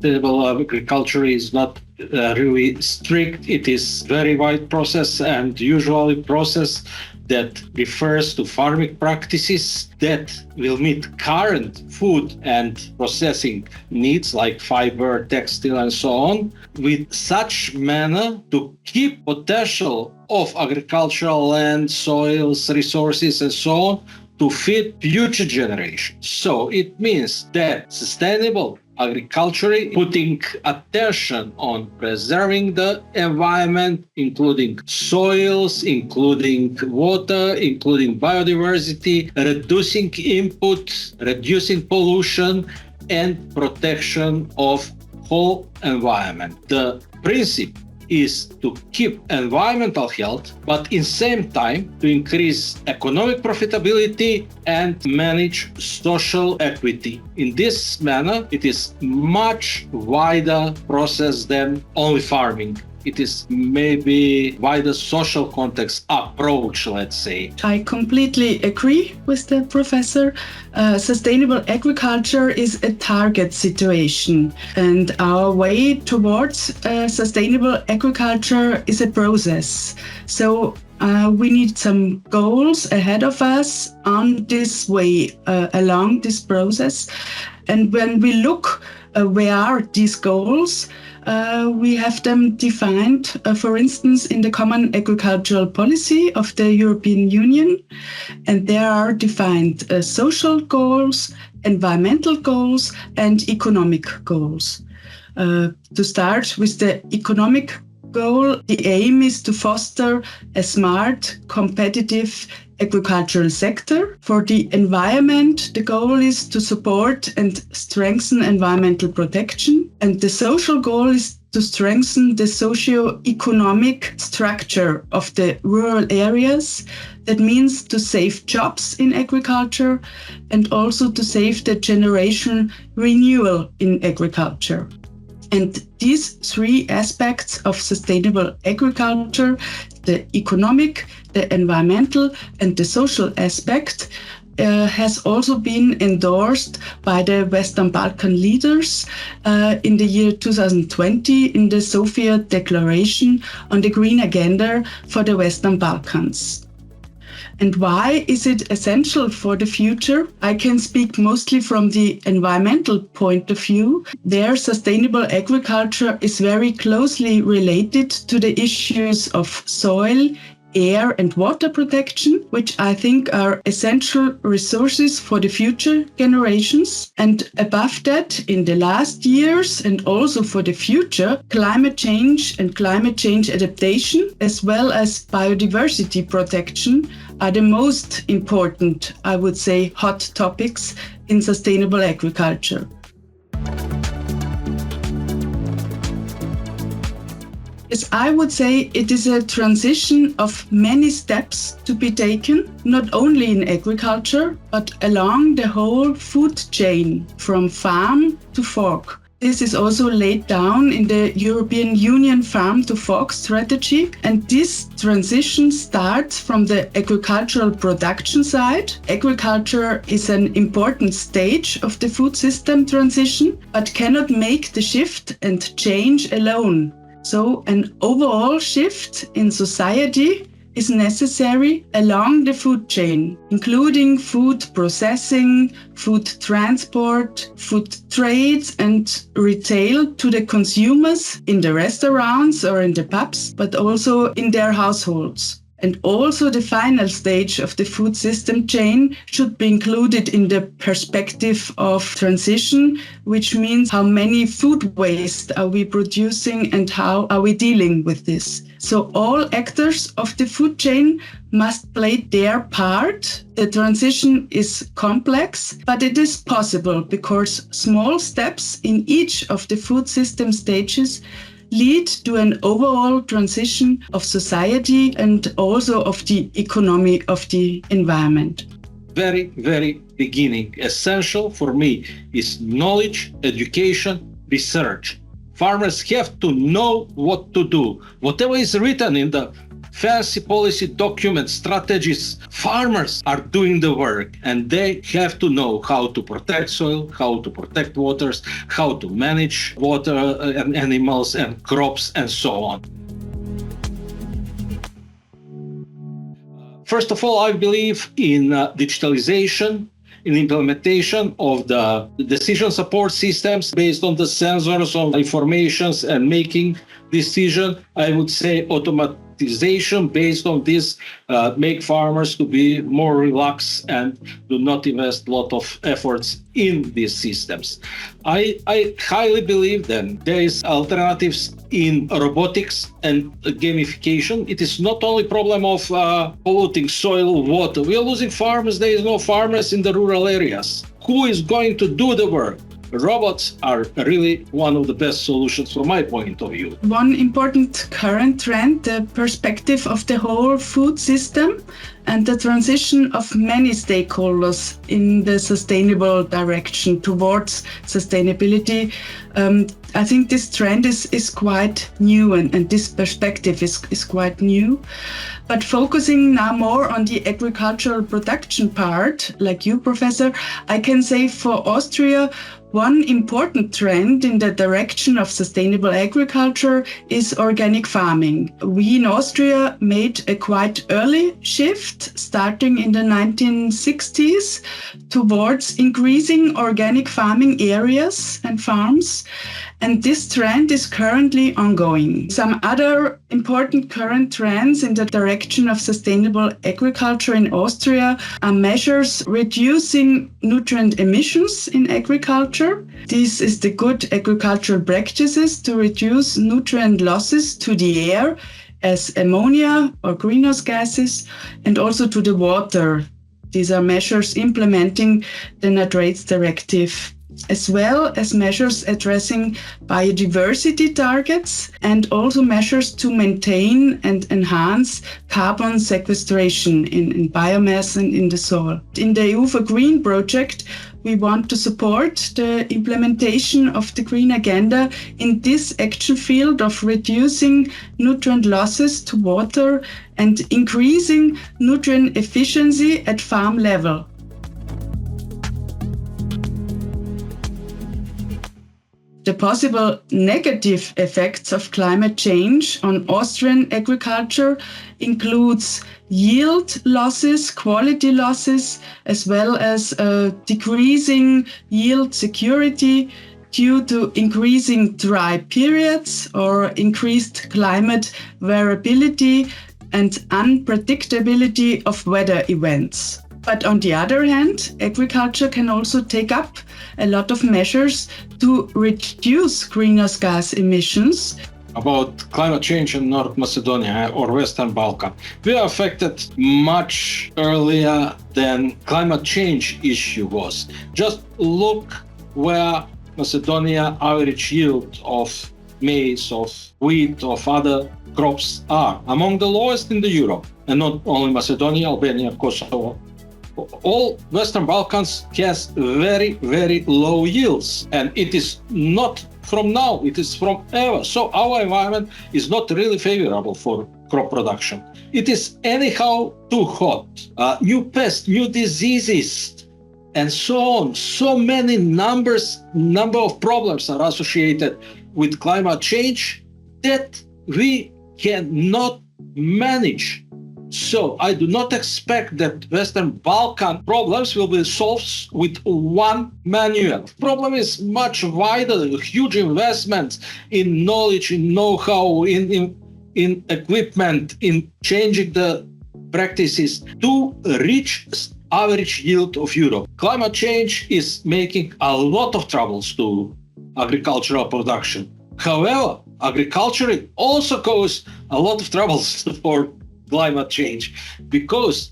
sustainable agriculture is not really strict. It is very wide process, and usually process that refers to farming practices that will meet current food and processing needs like fiber, textile, and so on, with such manner to keep potential of agricultural land, soils, resources, and so on to feed future generations. So it means that sustainable agriculture, putting attention on preserving the environment, including soils, including water, including biodiversity, reducing input, reducing pollution, and protection of whole environment. The principle is to keep environmental health, but in same time to increase economic profitability and manage social equity. In this manner, it is much wider process than only farming. It is maybe wider social context approach, let's say. I completely agree with the professor. Sustainable agriculture is a target situation, and our way towards sustainable agriculture is a process. So we need some goals ahead of us on this way, along this process. And when we look where are these goals, we have them defined, for instance, in the Common Agricultural Policy of the European Union. And there are defined social goals, environmental goals, and economic goals. To start with the economic goal, the aim is to foster a smart, competitive agricultural sector. For the environment, the goal is to support and strengthen environmental protection. And the social goal is to strengthen the socio-economic structure of the rural areas. That means to save jobs in agriculture and also to save the generation renewal in agriculture. And these three aspects of sustainable agriculture, the economic, the environmental, and the social aspect, has also been endorsed by the Western Balkan leaders in the year 2020 in the Sofia Declaration on the Green Agenda for the Western Balkans. And why is it essential for the future? I can speak mostly from the environmental point of view. There, sustainable agriculture is very closely related to the issues of soil, air and water protection, which I think are essential resources for the future generations. And above that, in the last years and also for the future, climate change and climate change adaptation, as well as biodiversity protection, are the most important, I would say, hot topics in sustainable agriculture. Yes, I would say it is a transition of many steps to be taken, not only in agriculture, but along the whole food chain, from farm to fork. This is also laid down in the European Union Farm to Fork strategy. And this transition starts from the agricultural production side. Agriculture is an important stage of the food system transition, but cannot make the shift and change alone. So an overall shift in society is necessary along the food chain, including food processing, food transport, food trades and retail to the consumers in the restaurants or in the pubs, but also in their households. And also the final stage of the food system chain should be included in the perspective of transition, which means how many food waste are we producing and how are we dealing with this. So all actors of the food chain must play their part. The transition is complex, but it is possible because small steps in each of the food system stages lead to an overall transition of society and also of the economy of the environment. Very, very beginning, essential for me is knowledge, education, research. Farmers have to know what to do. Whatever is written in the fancy policy documents, strategies. Farmers are doing the work, and they have to know how to protect soil, how to protect waters, how to manage water and animals and crops and so on. First of all, I believe in digitalization, in implementation of the decision support systems based on the sensors of informations and making decision. I would say automatization based on this make farmers to be more relaxed and do not invest a lot of efforts in these systems. I highly believe then there is alternatives in robotics and gamification. It is not only problem of polluting soil, water. We are losing farmers. There is no farmers in the rural areas. Who is going to do the work? Robots are really one of the best solutions from my point of view. One important current trend, the perspective of the whole food system and the transition of many stakeholders in the sustainable direction towards sustainability. I think this trend is quite new and this perspective is quite new. But focusing now more on the agricultural production part, like you, Professor, I can say for Austria, one important trend in the direction of sustainable agriculture is organic farming. We in Austria made a quite early shift, starting in the 1960s, towards increasing organic farming areas and farms. And this trend is currently ongoing. Some other important current trends in the direction of sustainable agriculture in Austria are measures reducing nutrient emissions in agriculture. This is the good agricultural practices to reduce nutrient losses to the air as ammonia or greenhouse gases and also to the water. These are measures implementing the Nitrates Directive, as well as measures addressing biodiversity targets and also measures to maintain and enhance carbon sequestration in biomass and in the soil. In the EU4Green project, we want to support the implementation of the Green Agenda in this action field of reducing nutrient losses to water and increasing nutrient efficiency at farm level. The possible negative effects of climate change on Austrian agriculture includes yield losses, quality losses, as well as decreasing yield security due to increasing dry periods or increased climate variability and unpredictability of weather events. But on the other hand, agriculture can also take up a lot of measures to reduce greenhouse gas emissions. About climate change in North Macedonia or Western Balkan, we are affected much earlier than climate change issue was. Just look where Macedonia average yield of maize, of wheat, of other crops are among the lowest in the Europe, and not only Macedonia, Albania, Kosovo. All Western Balkans has very, very low yields, and it is not from now, it is from ever. So our environment is not really favorable for crop production. It is anyhow too hot, new pests, new diseases, and so on. So many number of problems are associated with climate change that we cannot manage. So I do not expect that Western Balkan problems will be solved with one manual. The problem is much wider, huge investments in knowledge, in know-how, in equipment, in changing the practices to reach average yield of Europe. Climate change is making a lot of troubles to agricultural production. However, agriculture also causes a lot of troubles for climate change because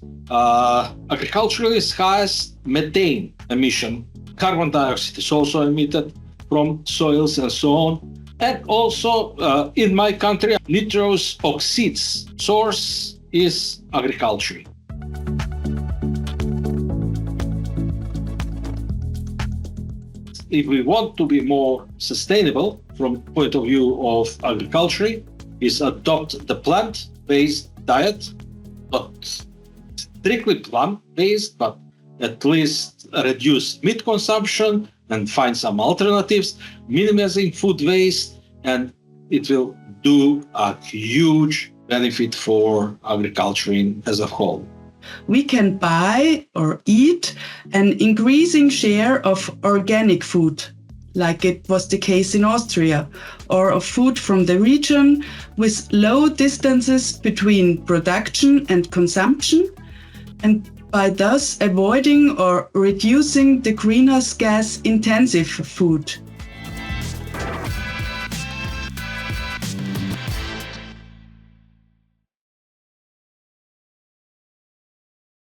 agriculturalists has methane emission. Carbon dioxide is also emitted from soils and so on. And also in my country, nitrous oxides source is agriculture. If we want to be more sustainable from point of view of agriculture, is adopt the plant-based diet, not strictly plant-based, but at least reduce meat consumption and find some alternatives, minimizing food waste, and it will do a huge benefit for agriculture as a whole. We can buy or eat an increasing share of organic food, like it was the case in Austria, or of food from the region with low distances between production and consumption, and by thus avoiding or reducing the greenhouse gas intensive food.